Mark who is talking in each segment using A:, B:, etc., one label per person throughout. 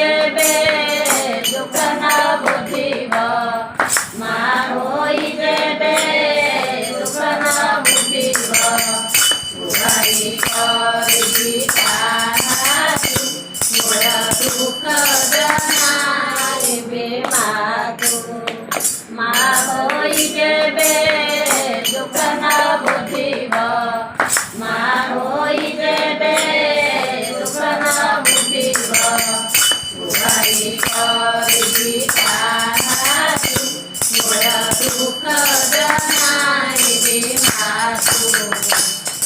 A: जेबे दुख न बुझिब मा होई जेबे दुख न बुझिब गुहारी करिबी ताहारी मोर दुख जनाइबे मातु मा होई जेबे दुख न बुझिब मा होई जेबे दुख न बुझिब गुहारी करिबी ताहारी मोर दुख जनाइबे मातु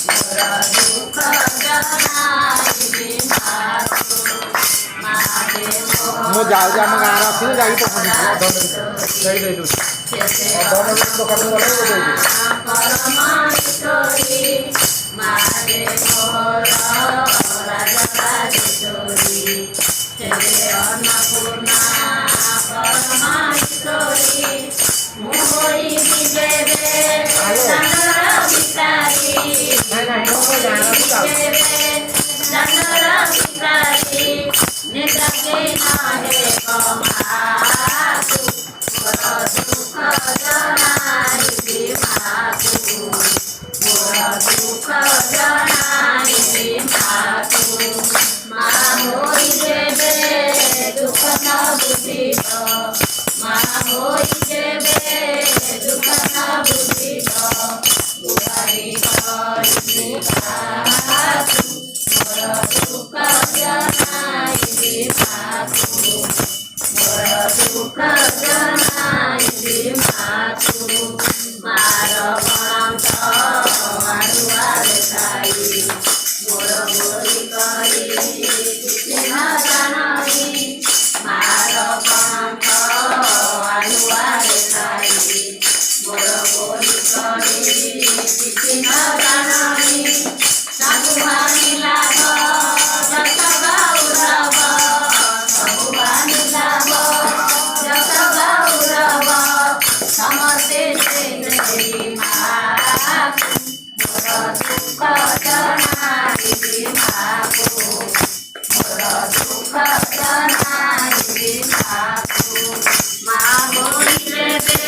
A: मोर दुख जनाइबे मातु मागे
B: ମୁଁ ଯାଉଛି ଆମ ଗାଁରେ ଅଛି ଯାଇକି ପହଞ୍ଚିବି ଦେଇଦେଉଛି ଦୋକାନକୁ ଗଲେ ଦେଇଦେବି
A: परमाणितोरी मारे मोर राजराजेश्वरी तेरे अन्नपूर्णा परमाणितोरी मोहरी विजयरे चंद्र भिकारी चंद्र भिकारी नेत्र के नाहे कमातु मोर दुख जनाइबे मातु मोर दुख जनाइबे मातु मा होई जेबे दुख न बुझिब मा होई जेबे दुख न बुझिब गुहारी करिबी ताहारी मोर दुख जनाइबे मातु मोर दुख जनाइबे मातु मार गणत मारुआरे खाई मोर गोरी करी किछि न जानी मार गणत मारुआरे खाई मोर गोरी करी किछि न जानी साधुवानी लाभ जत गौरव साधुवानी लाभ जत गौरव समस्ते से मातु मोर दुख जनाइबे मातु मोर दुख जनाइबे मातु मा होई जेबे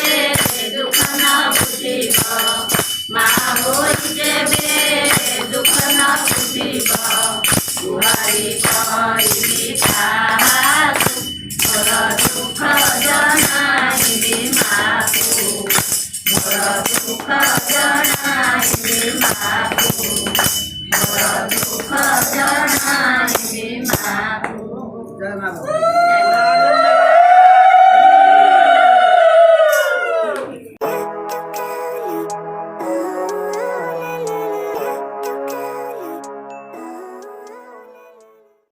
A: दुख न बुझिब मा होई जेबे दुख न बुझिब गुहारी करिबी ताहारी मोर दुख जनाइबे मातु मोर दुख जनाइबे मातु मोर दुख जनाइबे मातु।